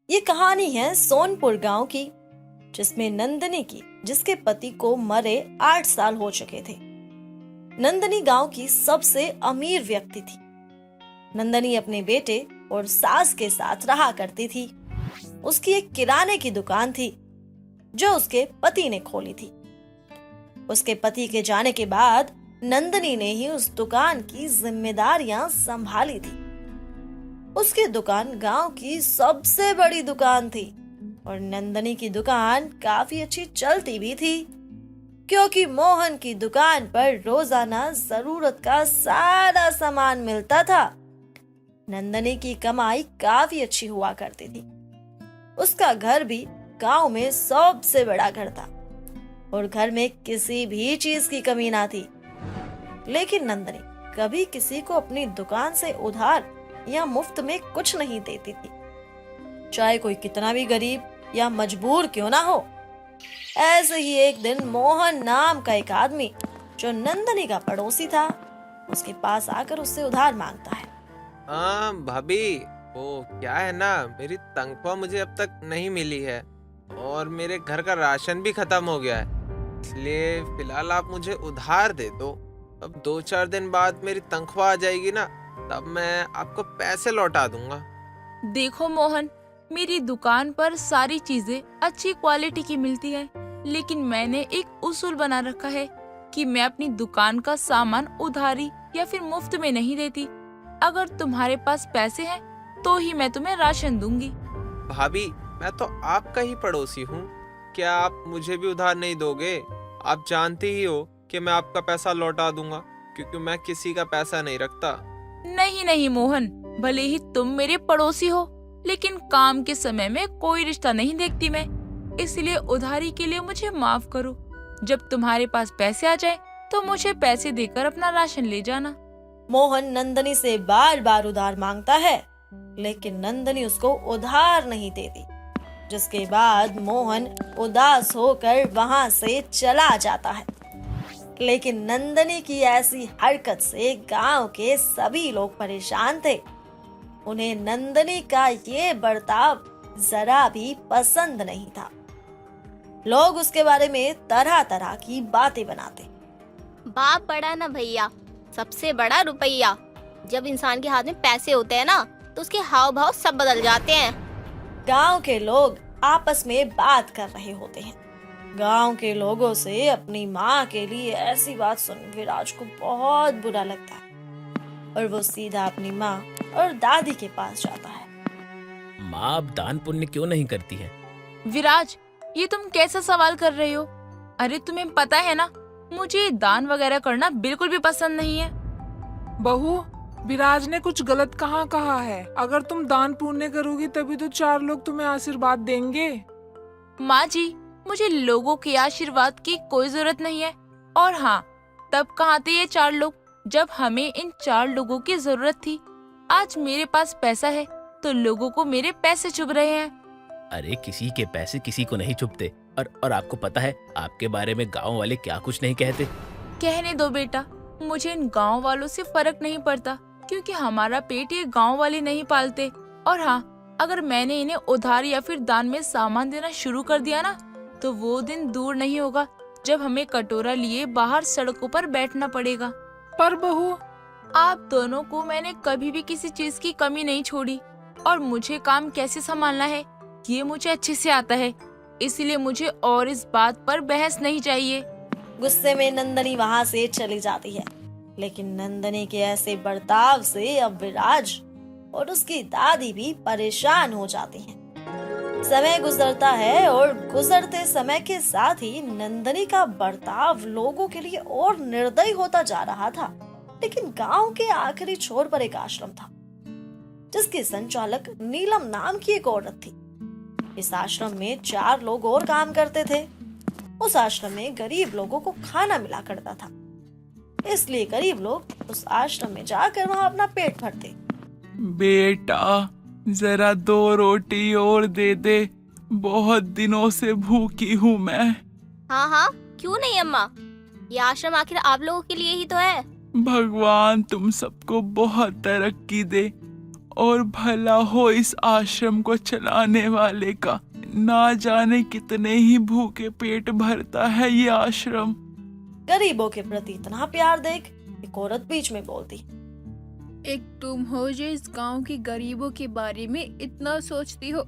ये कहानी है सोनपुर गांव की, जिसमें नंदनी की जिसके पति को मरे 8 साल हो चुके थे। नंदनी गांव की सबसे अमीर व्यक्ति थी। नंदनी अपने बेटे और सास के साथ रहा करती थी। उसकी एक किराने की दुकान थी जो उसके पति ने खोली थी। उसके पति के जाने के बाद नंदनी ने ही उस दुकान की जिम्मेदारियां संभाली थी। उसकी दुकान गांव की सबसे बड़ी दुकान थी और नंदनी की दुकान काफी अच्छी चलती भी थी, क्योंकि मोहन की दुकान पर रोजाना जरूरत का सारा सामान मिलता था। नंदनी की कमाई काफी अच्छी हुआ करती थी। उसका घर भी गांव में सबसे बड़ा घर था और घर में किसी भी चीज की कमी ना थी। लेकिन नंदनी कभी किसी को अपनी दुकान से उधार या मुफ्त में कुछ नहीं देती थी, चाहे कोई कितना भी गरीब या मजबूर क्यों ना हो। ऐसे ही एक दिन मोहन नाम का एक आदमी, जो नंदनी का पड़ोसी था, उसके पास आकर उससे उधार मांगता है। हाँ भाभी, वो क्या है ना, मेरी तनख्वाह मुझे अब तक नहीं मिली है और मेरे घर का राशन भी खत्म हो गया है, इसलिए फिलहाल आप मुझे उधार दे दो। अब 2-4 दिन बाद मेरी तनख्वाह आ जाएगी ना, तब मैं आपको पैसे लौटा दूंगा। देखो मोहन, मेरी दुकान पर सारी चीजें अच्छी क्वालिटी की मिलती है, लेकिन मैंने एक उसूल बना रखा है कि मैं अपनी दुकान का सामान उधारी या फिर मुफ्त में नहीं देती। अगर तुम्हारे पास पैसे हैं तो ही मैं तुम्हें राशन दूंगी। भाभी, मैं तो आपका ही पड़ोसी हूँ, क्या आप मुझे भी उधार नहीं दोगे? आप जानती ही हो कि मैं आपका पैसा लौटा दूंगा, क्योंकि मैं किसी का पैसा नहीं रखता। नहीं नहीं मोहन, भले ही तुम मेरे पड़ोसी हो, लेकिन काम के समय में कोई रिश्ता नहीं देखती मैं, इसलिए उधारी के लिए मुझे माफ करो। जब तुम्हारे पास पैसे आ जाए तो मुझे पैसे देकर अपना राशन ले जाना। मोहन नंदनी से बार बार उधार मांगता है, लेकिन नंदनी उसको उधार नहीं देती, जिसके बाद मोहन उदास होकर वहां से चला जाता है। लेकिन नंदनी की ऐसी हरकत से गांव के सभी लोग परेशान थे। उन्हें नंदनी का ये बर्ताव जरा भी पसंद नहीं था। लोग उसके बारे में तरह तरह की बातें बनाते। बाप बड़ा ना भैया, सबसे बड़ा रुपया। जब इंसान के हाथ में पैसे होते हैं ना, तो उसके हाव भाव सब बदल जाते हैं। गांव के लोग आपस में बात कर रहे होते हैं। गांव के लोगों से अपनी माँ के लिए ऐसी बात सुन विराज को बहुत बुरा लगता है और वो सीधा अपनी माँ और दादी के पास जाता है। माँ अब दान पुण्य क्यों नहीं करती है? विराज, ये तुम कैसा सवाल कर रहे हो? अरे तुम्हें पता है ना, मुझे दान वगैरह करना बिल्कुल भी पसंद नहीं है। बहू, विराज ने कुछ गलत कहाँ कहा है? अगर तुम दान पुण्य करोगी तभी तो 4 लोग तुम्हें आशीर्वाद देंगे। माँ जी, मुझे लोगों के आशीर्वाद की कोई जरूरत नहीं है। और हाँ, तब कहाँ थे ये 4 लोग जब हमें इन 4 लोगों की जरूरत थी? आज मेरे पास पैसा है तो लोगों को मेरे पैसे चुभ रहे हैं। अरे किसी के पैसे किसी को नहीं चुभते। और आपको पता है आपके बारे में गांव वाले क्या कुछ नहीं कहते? कहने दो बेटा, मुझे इन गांव वालों से फर्क नहीं पड़ता, क्योंकि हमारा पेट ये गांव वाले नहीं पालते। और हाँ, अगर मैंने इन्हें उधार या फिर दान में सामान देना शुरू कर दिया ना, तो वो दिन दूर नहीं होगा जब हमें कटोरा लिए बाहर सड़कों पर बैठना पड़ेगा। पर बहू, आप दोनों को मैंने कभी भी किसी चीज की कमी नहीं छोड़ी और मुझे काम कैसे संभालना है ये मुझे अच्छे से आता है, इसलिए मुझे और इस बात पर बहस नहीं चाहिए। गुस्से में नंदनी वहां से चली जाती है। लेकिन नंदनी के ऐसे बर्ताव से अब विराज और उसकी दादी भी परेशान हो जाती हैं। समय गुजरता है और गुजरते समय के साथ ही नंदनी का बर्ताव लोगों के लिए और निर्दयी होता जा रहा था। लेकिन गांव के आखिरी छोर पर एक आश्रम था, जिसकी संचालक नीलम नाम की एक औरत थी। इस आश्रम में 4 लोग और काम करते थे। उस आश्रम में गरीब लोगों को खाना मिला करता था, इसलिए गरीब लोग उस आश्रम में जाकर वहां अपना पेट भरते। बेटा, जरा 2 रोटी और दे दे, बहुत दिनों से भूखी हूँ मैं। हाँ हाँ, क्यों नहीं अम्मा, ये आश्रम आखिर आप लोगों के लिए ही तो है। भगवान तुम सबको बहुत तरक्की दे और भला हो इस आश्रम को चलाने वाले का। ना जाने कितने ही भूखे पेट भरता है ये आश्रम। गरीबों के प्रति इतना प्यार देख एक औरत बीच में बोलती। एक तुम हो जो इस गांव के गरीबों के बारे में इतना सोचती हो,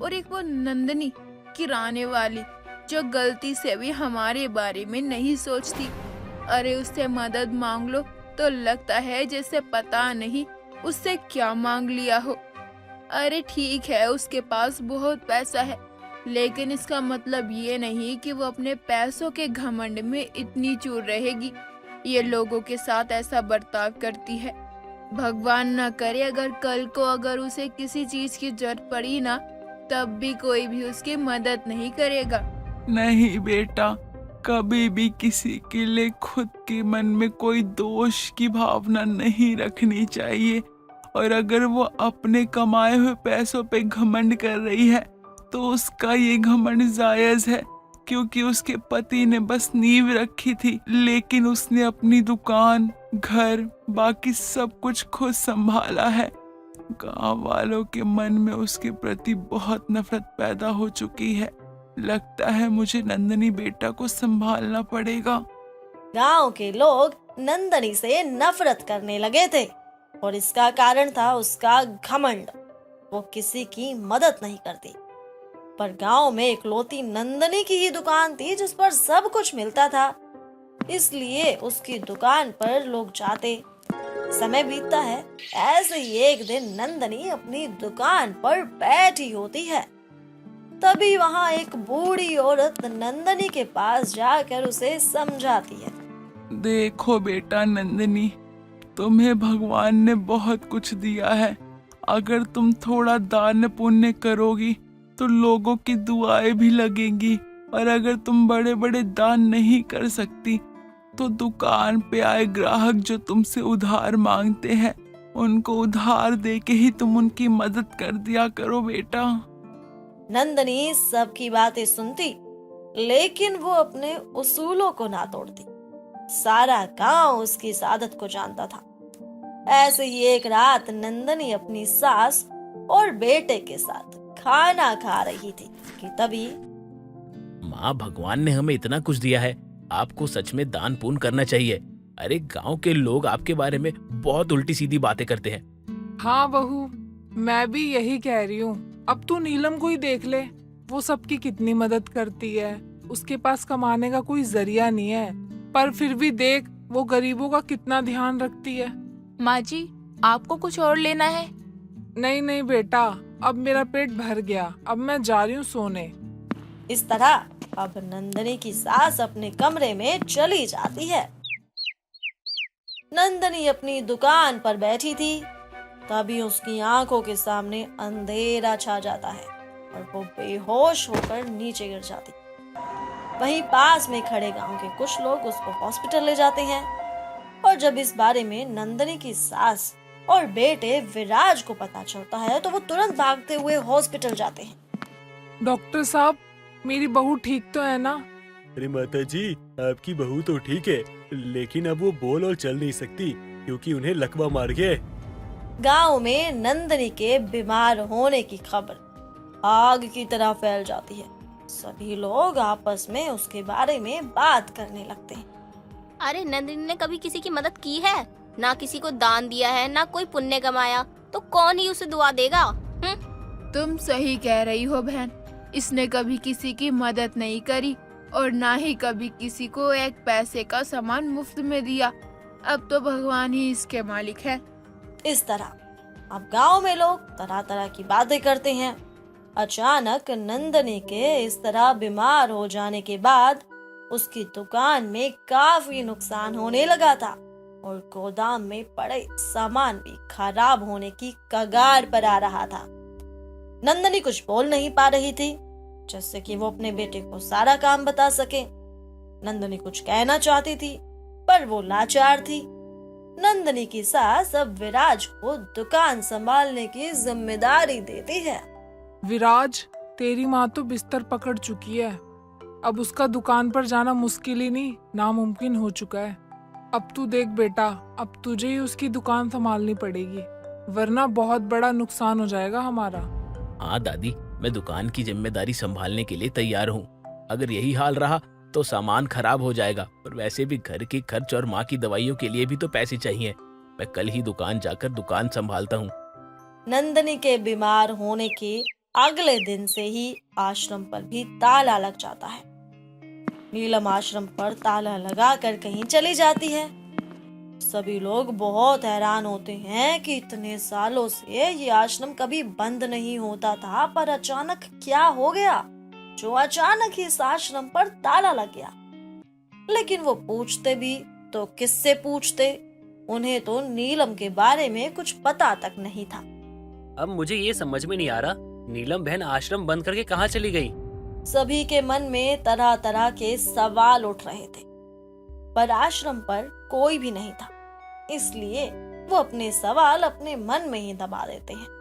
और एक वो नंदनी किराने वाली जो गलती से भी हमारे बारे में नहीं सोचती। अरे उससे मदद मांग लो तो लगता है जैसे पता नहीं उससे क्या मांग लिया हो। अरे ठीक है उसके पास बहुत पैसा है, लेकिन इसका मतलब ये नहीं कि वो अपने पैसों के घमंड में इतनी चूर रहेगी। ये लोगों के साथ ऐसा बर्ताव करती है। भगवान न करे अगर कल को अगर उसे किसी चीज की जरूरत पड़ी ना, तब भी कोई भी उसकी मदद नहीं करेगा। नहीं बेटा, कभी भी किसी के लिए खुद के मन में कोई दोष की भावना नहीं रखनी चाहिए। और अगर वो अपने कमाए हुए पैसों पे घमंड कर रही है तो उसका ये घमंड जायज है, क्योंकि उसके पति ने बस नींव रखी थी, लेकिन उसने अपनी दुकान, घर, बाकी सब कुछ खुद संभाला है। गांव वालों के मन में उसके प्रति बहुत नफरत पैदा हो चुकी है। लगता है मुझे नंदनी बेटा को संभालना पड़ेगा। गांव के लोग नंदनी से नफरत करने लगे थे और इसका कारण था उसका घमंड। वो किसी की मदद नहीं करती, पर गांव में इकलौती नंदनी की ही दुकान थी जिस पर सब कुछ मिलता था, इसलिए उसकी दुकान पर लोग जाते। समय बीतता है, ऐसे ही एक दिन नंदनी अपनी दुकान पर बैठी होती है। तभी वहाँ एक बूढ़ी औरत नंदनी के पास जाकर उसे समझाती है। देखो बेटा नंदनी, तुम्हें भगवान ने बहुत कुछ दिया है। अगर तुम थोड़ा दान पुण्य करोगी तो लोगों की दुआएं भी लगेंगी, और अगर तुम बड़े बड़े दान नहीं कर सकती तो दुकान पे आए ग्राहक जो तुमसे उधार मांगते हैं उनको उधार दे के ही तुम उनकी मदद कर दिया करो बेटा। नंदनी सबकी बातें सुनती, लेकिन वो अपने उसूलों को ना तोड़ती। सारा गांव उसकी इस आदत को जानता था। ऐसे ही एक रात नंदनी अपनी सास और बेटे के साथ खाना खा रही थी कि तभी माँ, भगवान ने हमें इतना कुछ दिया है, आपको सच में दान पुण्य करना चाहिए। अरे गांव के लोग आपके बारे में बहुत उल्टी सीधी बातें करते हैं। हाँ बहू, मैं भी यही कह रही हूँ। अब तू नीलम को ही देख ले, वो सबकी कितनी मदद करती है। उसके पास कमाने का कोई जरिया नहीं है, पर फिर भी देख वो गरीबों का कितना ध्यान रखती है। माँ जी, आपको कुछ और लेना है? नहीं नहीं बेटा, अब मेरा पेट भर गया, अब मैं जा रही हूँ सोने। इस तरह अब नंदनी की सास अपने कमरे में चली जाती है। नंदनी अपनी दुकान पर बैठी थी, तभी उसकी आंखों के सामने अंधेरा छा जाता है और वो बेहोश होकर नीचे गिर जाती। वहीं पास में खड़े गांव के कुछ लोग उसको हॉस्पिटल ले जाते हैं, और जब इस बारे में नंदनी की सास और बेटे विराज को पता चलता है तो वो तुरंत भागते हुए हॉस्पिटल जाते हैं। डॉक्टर साहब, मेरी बहू ठीक तो है ना? अरे माता जी, आपकी बहू तो ठीक है, लेकिन अब वो बोल और चल नहीं सकती क्योंकि उन्हें लकवा मार गया। गांव में नंदनी के बीमार होने की खबर आग की तरह फैल जाती है। सभी लोग आपस में उसके बारे में बात करने लगते हैं। अरे नंदिनी ने कभी किसी की मदद की है? ना किसी को दान दिया है, ना कोई पुण्य कमाया, तो कौन ही उसे दुआ देगा? तुम सही कह रही हो बहन, इसने कभी किसी की मदद नहीं करी और ना ही कभी किसी को एक पैसे का सामान मुफ्त में दिया। अब तो भगवान ही इसके मालिक है। इस तरह अब गांव में लोग तरह तरह की बातें करते हैं। अचानक नंदनी के इस तरह बीमार हो जाने के बाद उसकी दुकान में काफी नुकसान होने लगा था और गोदाम में पड़े सामान भी खराब होने की कगार पर आ रहा था। नंदनी कुछ बोल नहीं पा रही थी जिससे कि वो अपने बेटे को सारा काम बता सके। नंदनी कुछ कहना चाहती थी पर वो लाचार थी। नंदनी की सास अब विराज को दुकान संभालने की जिम्मेदारी देती है। विराज, तेरी माँ तो बिस्तर पकड़ चुकी है, अब उसका दुकान पर जाना मुश्किल ही नहीं नामुमकिन हो चुका है। अब तू देख बेटा, अब तुझे ही उसकी दुकान संभालनी पड़ेगी। वरना बहुत बड़ा नुकसान हो जाएगा हमारा। हाँ दादी, मैं दुकान की जिम्मेदारी संभालने के लिए तैयार हूँ। अगर यही हाल रहा तो सामान खराब हो जाएगा, और वैसे भी घर के खर्च और माँ की दवाइयों के लिए भी तो पैसे चाहिए। मैं कल ही दुकान जाकर दुकान संभालता हूँ। नंदनी के बीमार होने के अगले दिन से ही आश्रम पर भी ताला लग जाता है। नीलम आश्रम पर ताला लगाकर कहीं चली जाती है। सभी लोग बहुत हैरान होते हैं कि इतने सालों से ये आश्रम कभी बंद नहीं होता था, पर अचानक क्या हो गया जो अचानक ही इस आश्रम पर ताला लग गया। लेकिन वो पूछते भी तो किससे पूछते, उन्हें तो नीलम के बारे में कुछ पता तक नहीं था। अब मुझे ये समझ में नहीं आ रहा, नीलम बहन आश्रम बंद करके कहाँ चली गई? सभी के मन में तरह तरह के सवाल उठ रहे थे, पर आश्रम पर कोई भी नहीं था, इसलिए वो अपने सवाल अपने मन में ही दबा देते हैं।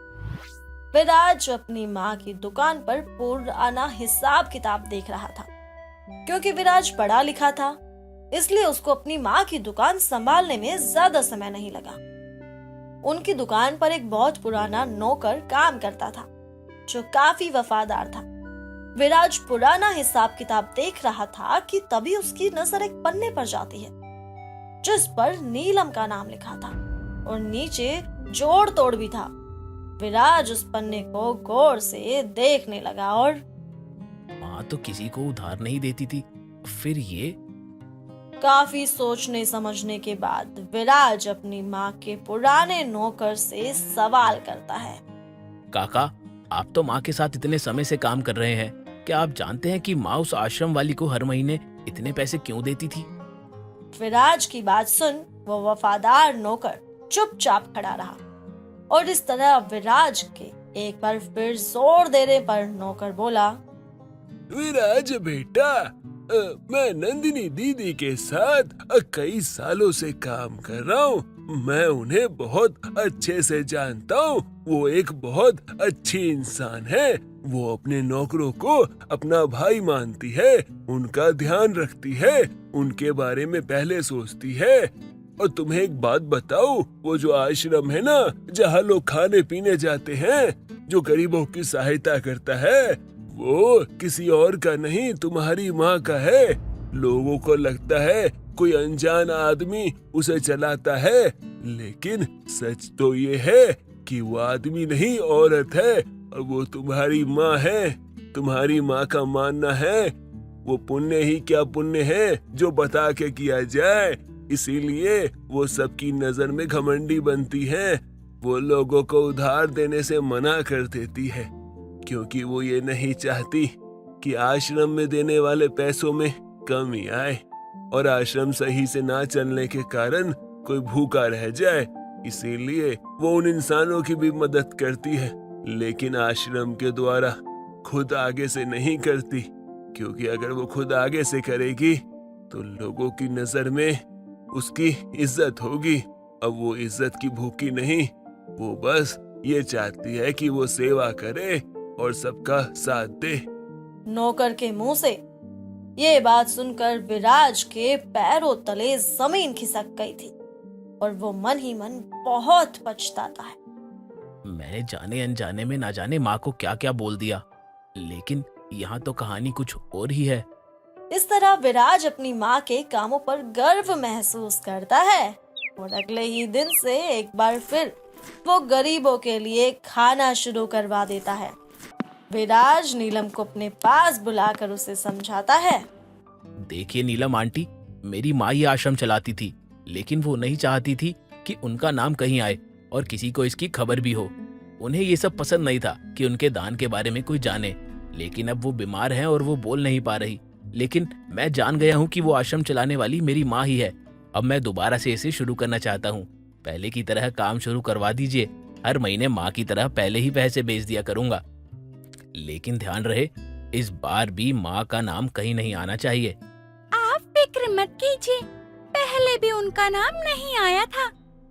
विराज अपनी माँ की दुकान पर पुराना हिसाब किताब देख रहा था। क्योंकि विराज पढ़ा लिखा था, इसलिए उसको अपनी माँ की दुकान संभालने में ज्यादा समय नहीं लगा। उनकी दुकान पर एक बहुत पुराना नौकर काम करता था जो काफी वफादार था। विराज पुराना हिसाब किताब देख रहा था कि तभी उसकी नजर एक पन्ने पर जाती है जिस पर नीलम का नाम लिखा था और नीचे जोड़ तोड़ भी था। विराज उस पन्ने को गौर से देखने लगा और माँ तो किसी को उधार नहीं देती थी, फिर ये? काफी सोचने समझने के बाद विराज अपनी माँ के पुराने नौकर से सवाल करता है। काका, आप तो माँ के साथ इतने समय से काम कर रहे हैं, क्या आप जानते हैं कि माँ उस आश्रम वाली को हर महीने इतने पैसे क्यों देती थी? विराज की बात सुन वो वफादार नौकर चुपचाप खड़ा रहा और इस तरह विराज के एक बार फिर जोर देने पर नौकर बोला, विराज बेटा, मैं नंदिनी दीदी के साथ कई सालों से काम कर रहा हूँ। मैं उन्हें बहुत अच्छे से जानता हूँ। वो एक बहुत अच्छी इंसान है। वो अपने नौकरों को अपना भाई मानती है, उनका ध्यान रखती है, उनके बारे में पहले सोचती है। और तुम्हें एक बात बताऊं, वो जो आश्रम है ना, जहाँ लोग खाने पीने जाते हैं, जो गरीबों की सहायता करता है, वो किसी और का नहीं, तुम्हारी माँ का है। लोगों को लगता है कोई अनजान आदमी उसे चलाता है, लेकिन सच तो ये है कि वो आदमी नहीं, औरत है, और वो तुम्हारी माँ है। तुम्हारी माँ का मानना है वो पुण्य ही क्या पुण्य है जो बता के किया जाए। इसीलिए वो सबकी नजर में घमंडी बनती है। वो लोगों को उधार देने से मना कर देती है, क्योंकि वो ये नहीं चाहती कि आश्रम में देने वाले पैसों में कमी आए और आश्रम सही से ना चलने के कारण कोई भूखा रह जाए। इसीलिए वो उन इंसानों की भी मदद करती है, लेकिन आश्रम के द्वारा खुद आगे से नहीं करती, क्योंकि अगर वो खुद आगे से करेगी तो लोगों की नजर में उसकी इज्जत होगी। अब वो इज्जत की भूखी नहीं, वो बस ये चाहती है कि वो सेवा करे और सबका साथ दे। नौकर के मुंह से ये बात सुनकर विराज के पैरों तले जमीन खिसक गई थी और वो मन ही मन बहुत पछताता है। मैंने जाने अनजाने में ना जाने माँ को क्या क्या बोल दिया, लेकिन यहाँ तो कहानी कुछ और ही है। इस तरह विराज अपनी माँ के कामों पर गर्व महसूस करता है और अगले ही दिन से एक बार फिर वो गरीबों के लिए खाना शुरू करवा देता है। विराज नीलम को अपने पास बुलाकर उसे समझाता है, देखिए नीलम आंटी, मेरी माँ ये आश्रम चलाती थी, लेकिन वो नहीं चाहती थी कि उनका नाम कहीं आए और किसी को इसकी खबर भी हो। उन्हें ये सब पसंद नहीं था कि उनके दान के बारे में कोई जाने, लेकिन अब वो बीमार हैं और वो बोल नहीं पा रही। लेकिन मैं जान गया हूँ कि वो आश्रम चलाने वाली मेरी माँ ही है। अब मैं दोबारा से इसे शुरू करना चाहता हूँ। पहले की तरह काम शुरू करवा दीजिए। हर महीने माँ की तरह पहले ही पैसे भेज दिया करूंगा, लेकिन ध्यान रहे इस बार भी माँ का नाम कहीं नहीं आना चाहिए। आप फिक्र मत कीजिए, पहले भी उनका नाम नहीं आया था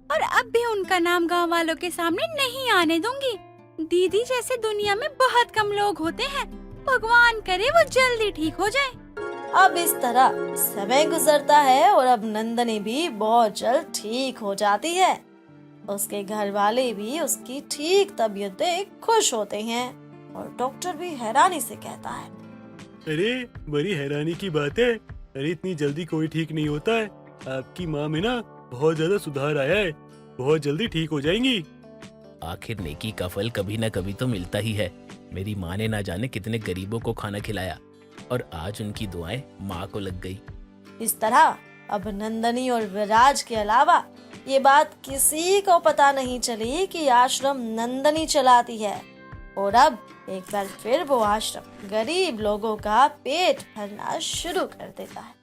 और अब भी उनका नाम गांव वालों के सामने नहीं आने दूंगी। दीदी जैसे दुनिया में बहुत कम लोग होते हैं, भगवान करे वो जल्दी ठीक हो जाए। अब इस तरह समय गुजरता है और अब नंदनी भी बहुत जल्द ठीक हो जाती है उसके घर वाले भी उसकी ठीक तबीयत देख खुश होते हैं और डॉक्टर भी हैरानी से कहता है, अरे बड़ी हैरानी की बात है। अरे इतनी जल्दी कोई ठीक नहीं होता है। आपकी माँ में ना बहुत ज्यादा सुधार आया है, बहुत जल्दी ठीक हो जाएंगी। आखिर नेकी का फल कभी न कभी तो मिलता ही है। मेरी माँ ने ना जाने कितने गरीबों को खाना खिलाया और आज उनकी दुआएं माँ को लग गई। इस तरह अब नंदनी और विराज के अलावा ये बात किसी को पता नहीं चली कि आश्रम नंदनी चलाती है और अब एक बार फिर वो आश्रम गरीब लोगों का पेट भरना शुरू कर देता है।